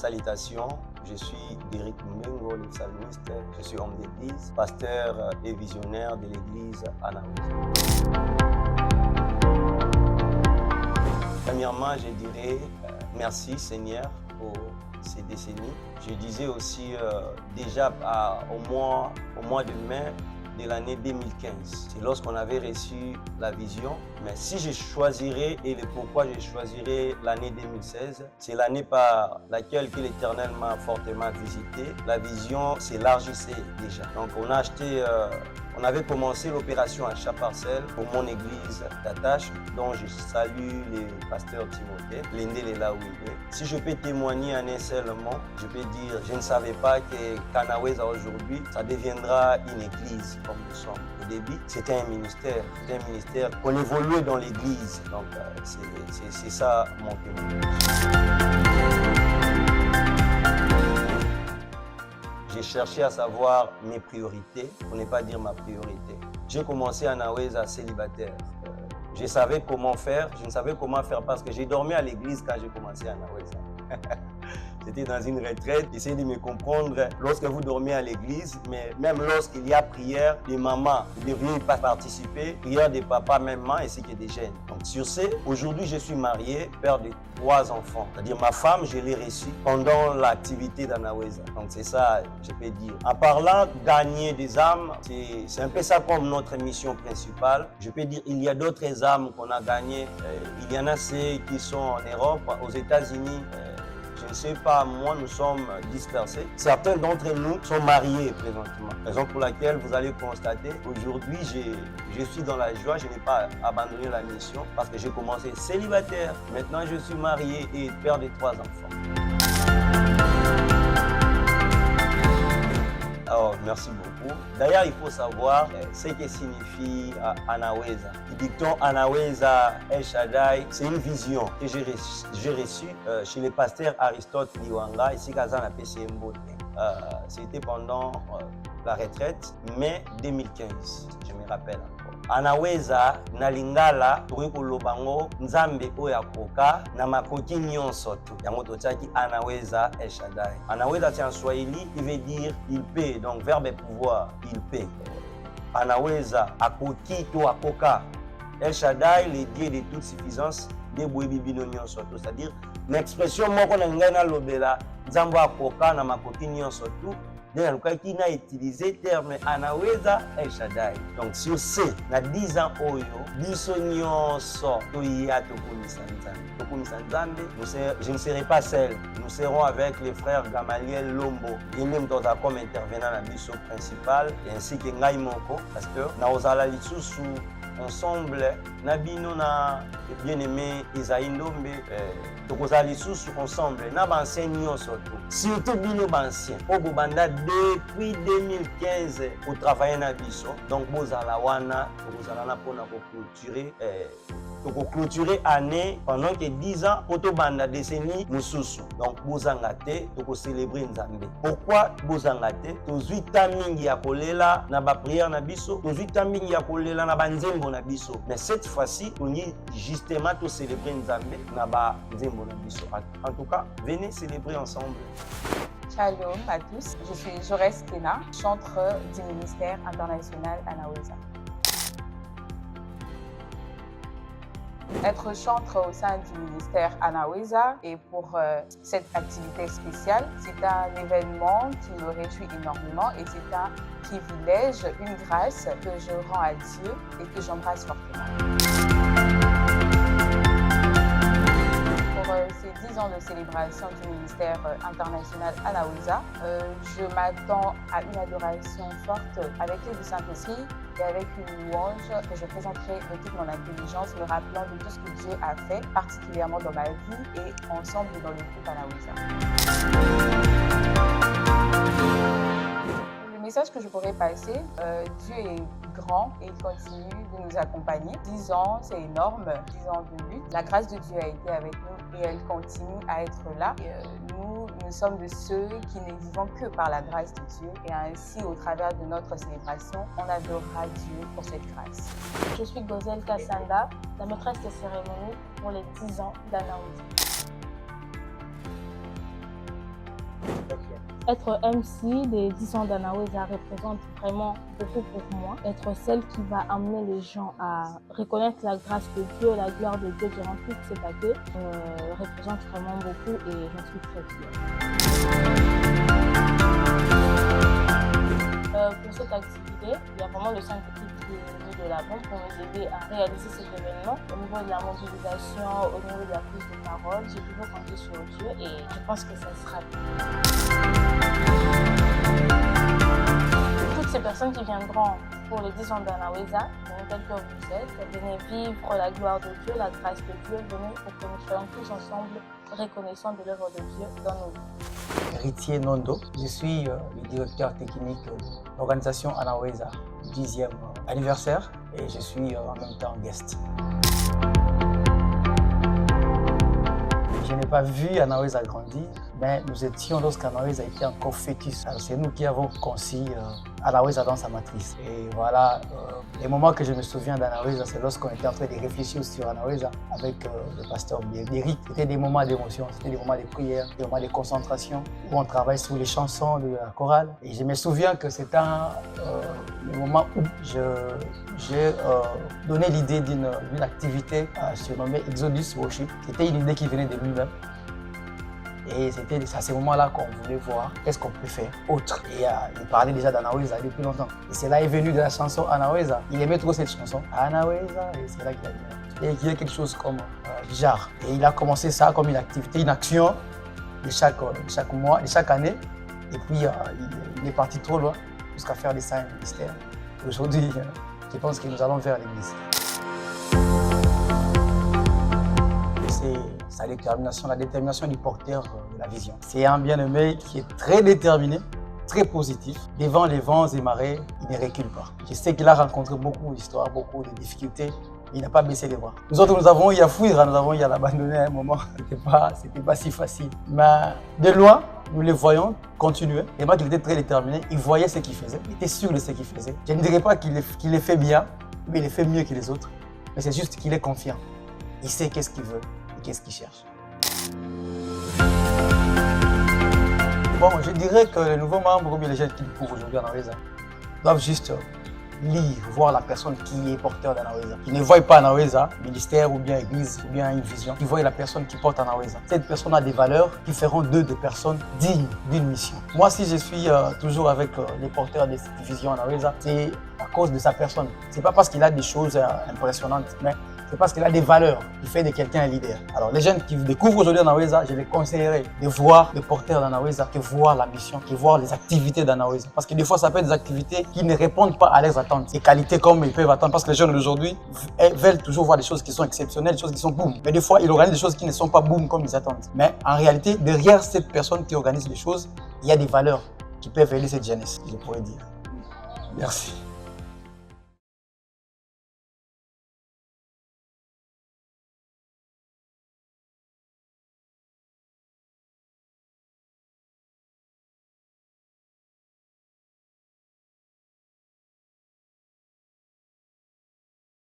Salutations, je suis Derrick Mbengo, le psalmiste, je suis homme d'église, pasteur et visionnaire de l'église Anaweza. Premièrement, je dirais merci Seigneur pour ces décennies. Je disais aussi déjà au mois de mai de l'année 2015. C'est lorsqu'on avait reçu la vision. Mais si je choisirais et le pourquoi je choisirais l'année 2016, c'est l'année par laquelle l'Éternel m'a fortement visité. La vision s'élargissait déjà. Donc on avait commencé l'opération Achat Parcelle pour mon église d'attache, dont je salue le pasteur Timothée. L'Indel est là où il est. Si je peux témoigner en un seul mot, je peux dire, je ne savais pas que Anaweza aujourd'hui, ça deviendra une église comme nous sommes. Au début, c'était un ministère qu'on évoluait dans l'église. Donc c'est ça mon témoignage. J'ai cherché à savoir mes priorités, pour ne pas dire ma priorité. J'ai commencé à Anaweza célibataire. Je savais comment faire, je ne savais comment faire parce que j'ai dormi à l'église quand j'ai commencé à Anaweza. C'était dans une retraite. Essayez de me comprendre. Lorsque vous dormez à l'église, mais même lorsqu'il y a prière, les mamans ne devraient pas participer. Prière des papas, même maman, et c'est que des jeunes. Donc sur ce, aujourd'hui je suis marié, père de 3 enfants. C'est-à-dire ma femme, je l'ai reçue pendant l'activité d'Anaweza. Donc c'est ça, je peux dire. En parlant gagner des âmes, c'est un peu ça comme notre mission principale. Je peux dire il y a d'autres âmes qu'on a gagnées. Il y en a ceux qui sont en Europe, aux États-Unis. Je ne sais pas, moi, nous sommes dispersés. Certains d'entre nous sont mariés présentement. Raison pour laquelle vous allez constater, aujourd'hui, je suis dans la joie, je n'ai pas abandonné la mission parce que j'ai commencé célibataire. Maintenant, je suis marié et père de 3 enfants. Alors, merci beaucoup. D'ailleurs, il faut savoir ce que signifie Anaweza. Le dicton Anaweza El Shaddai, c'est une vision que j'ai reçue chez le pasteur Aristote Liwanga, ici à Zana PCMBO. C'était pendant la retraite, mai 2015, je me rappelle encore. Anaweza na lingala tokoki koloba ngo nzambe oyo akoka na makoki nyonso tu yango totiaki Anaweza El Shaddai. Anaweza c'est en swahili qui veut dire il peut, donc verbe pouvoir, il peut. Anaweza akoki to akoka. El Shaddai, le Dieu de toute suffisance, de boyebi bino nyonso tu, c'est-à-dire l'expression moko na ngai na lobela nzambe akoka na makoki nyonso tu. Qui a utilisé le terme Anaweza El Shaddai. Donc sur ce, na 10 ans oyo, biso nyonso toya tokumisa Nzambe. Je ne serai pas seul. Nous serons avec les frères Gamaliel Lombo et même d'autres comme intervenant na biso principal et ainsi que ngai moko pasteur na ozala lisusu ensemble na bino na bien-aimé Isaïe Ndombe tokozala lisusu ensemble na bancien nyonso tu surtout bino bancien po bobanda depuis 2015 kotravaille na biso donc bozala wana tokozala na mpona clôturer année pendant que 10 ans po tobanda décennie mosusu donc bozanga te tokocélébrer Nzambe. Pourquoi bozanga te? Tozwi ta mingi ya kolela na baprière na biso, tozwi ta mingi ya kolela na banzembo na biso, mais cette fois-ci on y justement to célébrer Nzambe na banzembo na biso. En tout cas, venez célébrer ensemble. Shalom à tous, je suis Jaurès Kena, chantre du ministère international Anaweza. Être chantre au sein du ministère Anaweza et pour cette activité spéciale, c'est un événement qui me réjouit énormément et c'est un privilège, une grâce que je rends à Dieu et que j'embrasse fortement. Pour ces 10 ans de célébration du ministère international Anaweza, je m'attends à une adoration forte avec les du Saint-Esprit et avec une louange que je présenterai de toute mon intelligence, me rappelant de tout ce que Dieu a fait, particulièrement dans ma vie et ensemble dans le groupe Anaweza. Le message que je pourrais passer, Dieu est grand et il continue de nous accompagner. 10 ans, c'est énorme, 10 ans de lutte. La grâce de Dieu a été avec nous et elle continue à être là. Et, nous sommes de ceux qui ne vivons que par la grâce de Dieu et ainsi, au travers de notre célébration, on adorera Dieu pour cette grâce. Je suis Gozel Kassanda, la maîtresse de cérémonie pour les 10 ans d'Anaweza. Être MC des 10 ans d'Anaweza représente vraiment beaucoup pour moi. Être celle qui va amener les gens à reconnaître la grâce de Dieu, la gloire de Dieu durant toute cette année représente vraiment beaucoup et j'en suis très fière. Pour cette activité, il y a vraiment le Saint-Petit qui est venu de l'avant pour nous aider à réaliser cet événement. Au niveau de la mobilisation, au niveau de la prise de parole, j'ai toujours compté sur Dieu et je pense que ça sera toutes ces personnes qui viendront pour les 10 ans d'Anaweza, venez tels que vous êtes, venez vivre la gloire de Dieu, la grâce de Dieu, venez pour que nous soyons tous ensemble reconnaissants de l'œuvre de Dieu dans nos vies. Héritier Nondo, je suis le directeur technique de l'organisation Anaweza, 10e anniversaire, et je suis en même temps guest. Je n'ai pas vu Anaweza grandir, mais nous étions lorsqu'Anaweza était encore fœtus. C'est nous qui avons conçu Anaweza dans sa matrice. Et voilà, les moments que je me souviens d'Anaweza, c'est lorsqu'on était en train de réfléchir sur Anaweza avec le pasteur Eric. C'était des moments d'émotion, c'était des moments de prière, des moments de concentration, où on travaille sur les chansons de la chorale. Et je me souviens que c'était le moment où j'ai donné l'idée d'une activité surnommée Exodus Worship. C'était une idée qui venait de lui-même. Et c'était à ce moment-là qu'on voulait voir qu'est-ce qu'on peut faire autre. Et il parlait déjà d'Anaweza depuis longtemps. Et c'est là est venu de la chanson Anaweza. Il aimait trop cette chanson, Anaweza, et c'est là qu'il a dit. Et il y a quelque chose comme genre. Et il a commencé ça comme une activité, une action de chaque mois, de chaque année. Et puis il est parti trop loin jusqu'à faire des signes mystères. Aujourd'hui, je pense que nous allons vers l'église. C'est sa détermination, la détermination du porteur de la vision. C'est un bien-aimé qui est très déterminé, très positif. Devant les vents et marées, il ne recule pas. Je sais qu'il a rencontré beaucoup d'histoires, beaucoup de difficultés. Il n'a pas baissé les bras. Nous autres, nous avons eu à fuir, nous avons eu à l'abandonner à un moment. C'était pas si facile. Mais de loin, nous les voyons continuer. Et moi, il était très déterminé. Il voyait ce qu'il faisait. Il était sûr de ce qu'il faisait. Je ne dirais pas qu'il le fait bien, mais il le fait mieux que les autres. Mais c'est juste qu'il est confiant. Il sait qu'est-ce qu'il veut et qu'est-ce qu'il cherche. Bon, je dirais que les nouveaux membres ou les jeunes qui découvrent aujourd'hui Anaweza doivent juste lire, voir la personne qui est porteur d'Anaweza. Ils ne voient pas Anaweza, ministère ou bien église ou bien une vision. Ils voient la personne qui porte Anaweza. Cette personne a des valeurs qui feront d'eux des personnes dignes d'une mission. Moi, si je suis toujours avec les porteurs de cette vision Anaweza, c'est à cause de sa personne. C'est pas parce qu'il a des choses impressionnantes, mais c'est parce qu'il a des valeurs qui fait de quelqu'un un leader. Alors les jeunes qui découvrent aujourd'hui Anaweza, je les conseillerais de voir le porteur d'Anaweza, de voir la mission, de voir les activités d'Anaweza. Parce que des fois, ça peut être des activités qui ne répondent pas à leurs attentes. Des qualités comme ils peuvent attendre. Parce que les jeunes d'aujourd'hui veulent toujours voir des choses qui sont exceptionnelles, des choses qui sont boum. Mais des fois, ils organisent des choses qui ne sont pas boum comme ils attendent. Mais en réalité, derrière cette personne qui organise les choses, il y a des valeurs qui peuvent aider cette jeunesse, je pourrais dire. Merci.